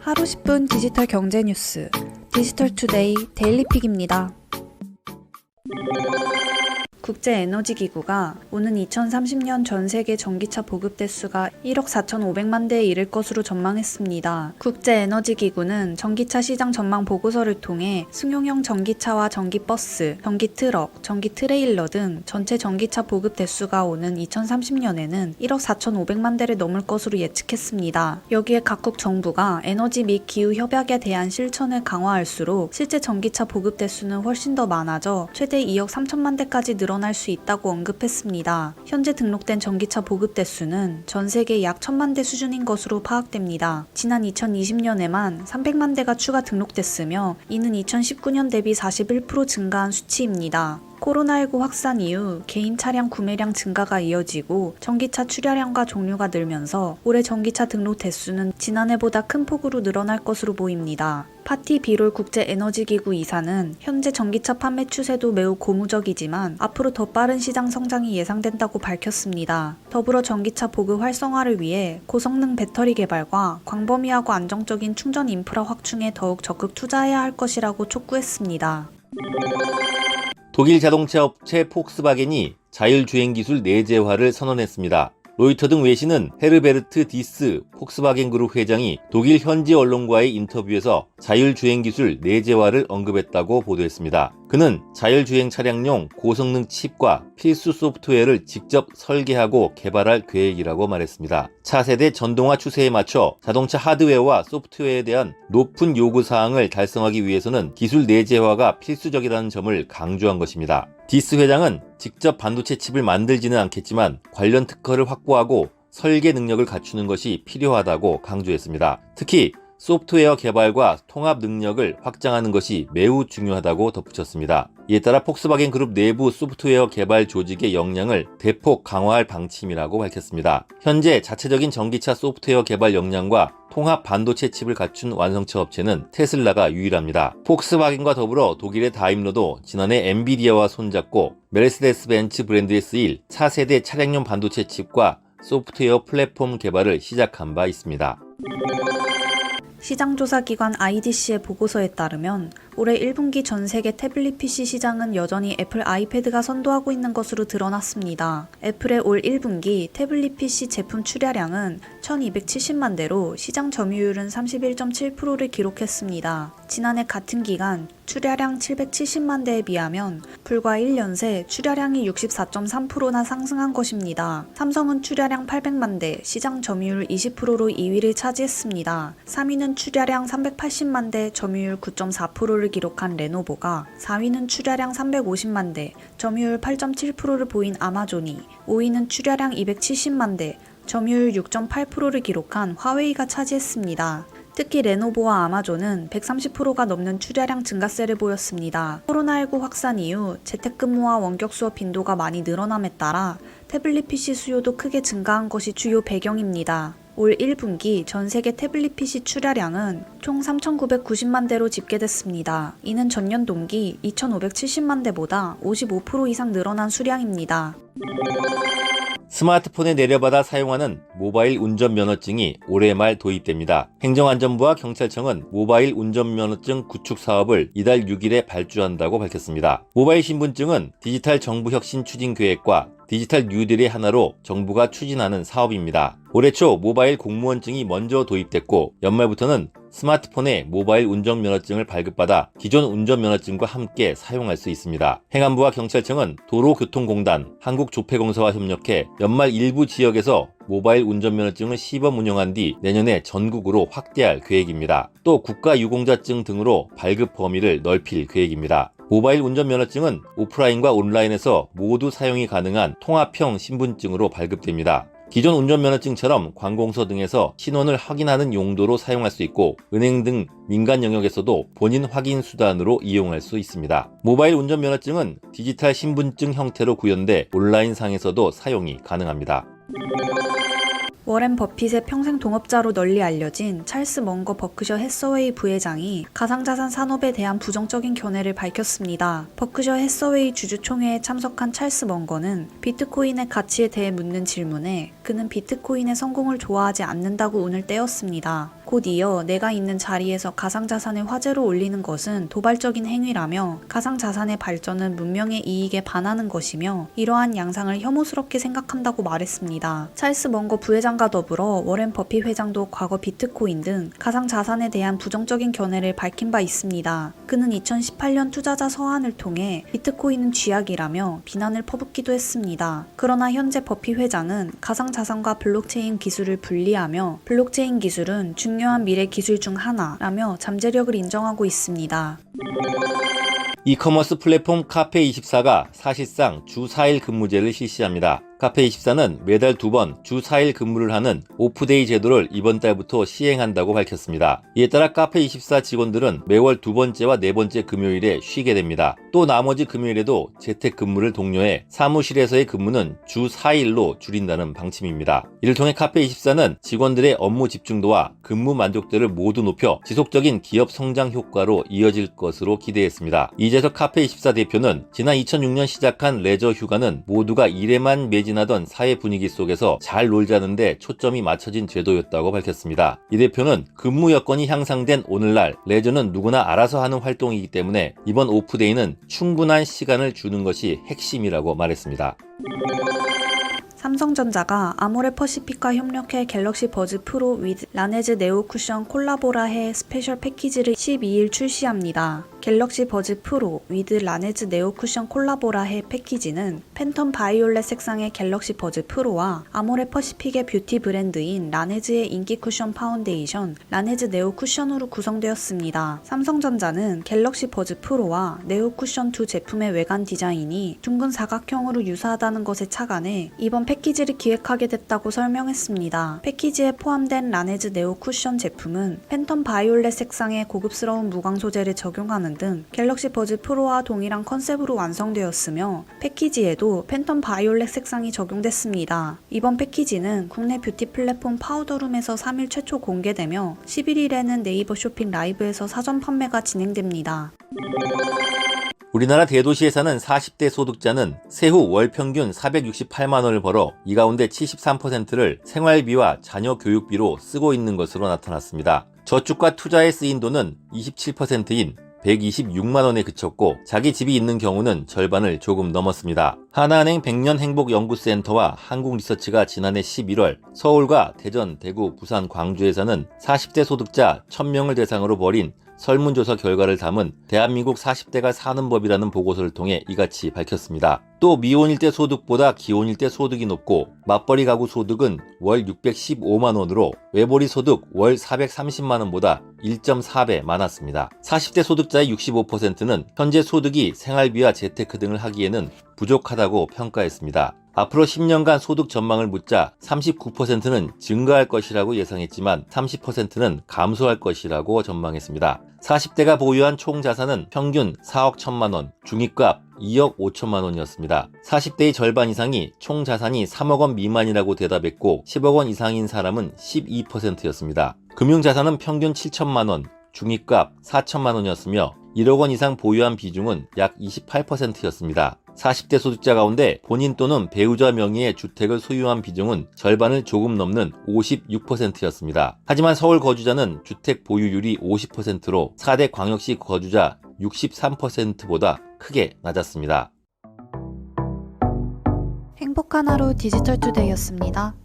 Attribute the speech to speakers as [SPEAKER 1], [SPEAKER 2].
[SPEAKER 1] 하루 10분 디지털 경제 뉴스 디지털투데이 데일리픽입니다. 국제에너지기구가 오는 2030년 전 세계 전기차 보급 대수가 1억 4,500만 대에 이를 것으로 전망했습니다. 국제에너지기구는 전기차 시장 전망 보고서를 통해 승용형 전기차와 전기버스, 전기트럭, 전기트레일러 등 전체 전기차 보급 대수가 오는 2030년에는 1억 4,500만 대를 넘을 것으로 예측했습니다. 여기에 각국 정부가 에너지 및 기후 협약에 대한 실천을 강화할수록 실제 전기차 보급 대수는 훨씬 더 많아져 최대 2억 3천만 대까지 늘어날 수 있다고 언급했습니다. 현재 등록된 전기차 보급 대수는 전 세계 약 1,000만 대 수준인 것으로 파악됩니다. 지난 2020년에만 300만 대가 추가 등록됐으며 이는 2019년 대비 41% 증가한 수치입니다. 코로나19 확산 이후 개인 차량 구매량 증가가 이어지고 전기차 출하량과 종류가 늘면서 올해 전기차 등록 대수는 지난해보다 큰 폭으로 늘어날 것으로 보입니다. 파티 비롤 국제에너지기구 이사는 현재 전기차 판매 추세도 매우 고무적이지만 앞으로 더 빠른 시장 성장이 예상된다고 밝혔습니다. 더불어 전기차 보급 활성화를 위해 고성능 배터리 개발과 광범위하고 안정적인 충전 인프라 확충에 더욱 적극 투자해야 할 것이라고 촉구했습니다.
[SPEAKER 2] 독일 자동차 업체 폭스바겐이 자율주행 기술 내재화를 선언했습니다. 로이터 등 외신은 헤르베르트 디스 폭스바겐 그룹 회장이 독일 현지 언론과의 인터뷰에서 자율주행 기술 내재화를 언급했다고 보도했습니다. 그는 자율주행 차량용 고성능 칩과 필수 소프트웨어를 직접 설계하고 개발할 계획이라고 말했습니다. 차세대 전동화 추세에 맞춰 자동차 하드웨어와 소프트웨어에 대한 높은 요구사항을 달성하기 위해서는 기술 내재화가 필수적이라는 점을 강조한 것입니다. 디스 회장은 직접 반도체 칩을 만들지는 않겠지만 관련 특허를 확보하고 설계 능력을 갖추는 것이 필요하다고 강조했습니다. 특히 소프트웨어 개발과 통합 능력을 확장하는 것이 매우 중요하다고 덧붙였습니다. 이에 따라 폭스바겐 그룹 내부 소프트웨어 개발 조직의 역량을 대폭 강화할 방침이라고 밝혔습니다. 현재 자체적인 전기차 소프트웨어 개발 역량과 통합 반도체 칩을 갖춘 완성차 업체는 테슬라가 유일합니다. 폭스바겐과 더불어 독일의 다임러도 지난해 엔비디아와 손잡고 메르세데스 벤츠 브랜드에 쓰일 차세대 차량용 반도체 칩과 소프트웨어 플랫폼 개발을 시작한 바 있습니다.
[SPEAKER 1] 시장조사기관 IDC의 보고서에 따르면 올해 1분기 전 세계 태블릿 PC 시장은 여전히 애플 아이패드가 선도하고 있는 것으로 드러났습니다. 애플의 올 1분기 태블릿 PC 제품 출하량은 1270만 대로 시장 점유율은 31.7%를 기록했습니다. 지난해 같은 기간 출하량 770만 대에 비하면 불과 1년 새 출하량이 64.3%나 상승한 것입니다. 삼성은 출하량 800만 대, 시장 점유율 20%로 2위를 차지했습니다. 3위는 출하량 380만 대, 점유율 9.4%를 기록한 레노버가 4위는 출하량 350만 대, 점유율 8.7%를 보인 아마존이 5위는 출하량 270만 대, 점유율 6.8%를 기록한 화웨이가 차지했습니다. 특히 레노버와 아마존은 130%가 넘는 출하량 증가세를 보였습니다. 코로나19 확산 이후 재택근무와 원격 수업 빈도가 많이 늘어남에 따라 태블릿 PC 수요도 크게 증가한 것이 주요 배경입니다. 올 1분기 전 세계 태블릿 PC 출하량은 총 3,990만 대로 집계됐습니다. 이는 전년 동기 2,570만 대보다 55% 이상 늘어난 수량입니다.
[SPEAKER 2] 스마트폰에 내려받아 사용하는 모바일 운전면허증이 올해 말 도입됩니다. 행정안전부와 경찰청은 모바일 운전면허증 구축 사업을 이달 6일에 발주한다고 밝혔습니다. 모바일 신분증은 디지털 정부 혁신 추진 계획과 디지털 뉴딜의 하나로 정부가 추진하는 사업입니다. 올해 초 모바일 공무원증이 먼저 도입됐고 연말부터는 스마트폰에 모바일 운전면허증을 발급받아 기존 운전면허증과 함께 사용할 수 있습니다. 행안부와 경찰청은 도로교통공단, 한국조폐공사와 협력해 연말 일부 지역에서 모바일 운전면허증을 시범 운영한 뒤 내년에 전국으로 확대할 계획입니다. 또 국가유공자증 등으로 발급 범위를 넓힐 계획입니다. 모바일 운전면허증은 오프라인과 온라인에서 모두 사용이 가능한 통합형 신분증으로 발급됩니다. 기존 운전면허증처럼 관공서 등에서 신원을 확인하는 용도로 사용할 수 있고 은행 등 민간 영역에서도 본인 확인 수단으로 이용할 수 있습니다. 모바일 운전면허증은 디지털 신분증 형태로 구현돼 온라인상에서도 사용이 가능합니다.
[SPEAKER 1] 워렌 버핏의 평생 동업자로 널리 알려진 찰스 먼거 버크셔 해서웨이 부회장이 가상자산 산업에 대한 부정적인 견해를 밝혔습니다. 버크셔 해서웨이 주주총회에 참석한 찰스 먼거는 비트코인의 가치에 대해 묻는 질문에 그는 비트코인의 성공을 좋아하지 않는다고 운을 떼었습니다. 곧 이어 내가 있는 자리에서 가상자산을 화제로 올리는 것은 도발적인 행위라며 가상자산의 발전은 문명의 이익에 반하는 것이며 이러한 양상을 혐오스럽게 생각한다고 말했습니다. 찰스 먼거 부회장과 더불어 워렌 버핏 회장도 과거 비트코인 등 가상자산에 대한 부정적인 견해를 밝힌 바 있습니다. 그는 2018년 투자자 서한을 통해 비트코인은 쥐약이라며 비난을 퍼붓기도 했습니다. 그러나 현재 버핏 회장은 가상자산과 블록체인 기술을 분리하며 블록체인 기술은 중요한 미래 기술 중 하나라며 잠재력을 인정하고 있습니다.
[SPEAKER 2] 이커머스 플랫폼 카페24가 사실상 주 4일 근무제를 실시합니다. 카페24는 매달 2번 주 4일 근무를 하는 오프데이 제도를 이번 달부터 시행한다고 밝혔습니다. 이에 따라 카페24 직원들은 매월 2번째와 4번째 금요일에 쉬게 됩니다. 또 나머지 금요일에도 재택근무를 독려해 사무실에서의 근무는 주 4일로 줄인다는 방침입니다. 이를 통해 카페24는 직원들의 업무 집중도와 근무 만족도를 모두 높여 지속적인 기업 성장 효과로 이어질 것으로 기대했습니다. 이재석 카페24 대표는 지난 2006년 시작한 레저 휴가는 모두가 일에만 매진하던 사회 분위기 속에서 잘 놀자는데 초점이 맞춰진 제도였다고 밝혔습니다. 이 대표는 근무 여건이 향상된 오늘날 레저는 누구나 알아서 하는 활동이기 때문에 이번 오프데이는 충분한 시간을 주는 것이 핵심이라고 말했습니다.
[SPEAKER 1] 삼성전자가 아모레 퍼시픽과 협력해 갤럭시 버즈 프로 위드 라네즈 네오 쿠션 콜라보라해 스페셜 패키지를 12일 출시합니다. 갤럭시 버즈 프로 위드 라네즈 네오 쿠션 콜라보라해 패키지는 팬텀 바이올렛 색상의 갤럭시 버즈 프로와 아모레 퍼시픽의 뷰티 브랜드인 라네즈의 인기 쿠션 파운데이션 라네즈 네오 쿠션으로 구성되었습니다. 삼성전자는 갤럭시 버즈 프로와 네오 쿠션 두 제품의 외관 디자인이 둥근 사각형으로 유사하다는 것에 착안해 이번 패키지를 기획하게 됐다고 설명했습니다. 패키지에 포함된 라네즈 네오 쿠션 제품은 팬텀 바이올렛 색상의 고급스러운 무광 소재를 적용하는 등 갤럭시 버즈 프로와 동일한 컨셉으로 완성되었으며 패키지에도 팬텀 바이올렛 색상이 적용됐습니다. 이번 패키지는 국내 뷰티 플랫폼 파우더룸에서 3일 최초 공개되며 11일에는 네이버 쇼핑 라이브에서 사전 판매가 진행됩니다.
[SPEAKER 2] 우리나라 대도시에 사는 40대 소득자는 세후 월 평균 468만 원을 벌어 이 가운데 73%를 생활비와 자녀 교육비로 쓰고 있는 것으로 나타났습니다. 저축과 투자에 쓰인 돈은 27%인 126만 원에 그쳤고 자기 집이 있는 경우는 절반을 조금 넘었습니다. 하나은행 백년행복연구센터와 한국리서치가 지난해 11월 서울과 대전, 대구, 부산, 광주에 사는 40대 소득자 1000명을 대상으로 벌인 설문조사 결과를 담은 대한민국 40대가 사는 법이라는 보고서를 통해 이같이 밝혔습니다. 또 미혼일 때 소득보다 기혼일 때 소득이 높고 맞벌이 가구 소득은 월 615만 원으로 외벌이 소득 월 430만 원보다 1.4배 많았습니다. 40대 소득자의 65%는 현재 소득이 생활비와 재테크 등을 하기에는 부족하다고 평가했습니다. 앞으로 10년간 소득 전망을 묻자 39%는 증가할 것이라고 예상했지만 30%는 감소할 것이라고 전망했습니다. 40대가 보유한 총 자산은 평균 4억 1천만 원, 중위값 2억 5천만 원이었습니다. 40대의 절반 이상이 총 자산이 3억 원 미만이라고 대답했고 10억 원 이상인 사람은 12%였습니다. 금융자산은 평균 7천만 원, 중위값 4천만 원이었으며 1억 원 이상 보유한 비중은 약 28%였습니다. 40대 소득자 가운데 본인 또는 배우자 명의의 주택을 소유한 비중은 절반을 조금 넘는 56%였습니다. 하지만 서울 거주자는 주택 보유율이 50%로 4대 광역시 거주자 63%보다 크게 낮았습니다.
[SPEAKER 1] 행복한 하루 디지털투데이였습니다.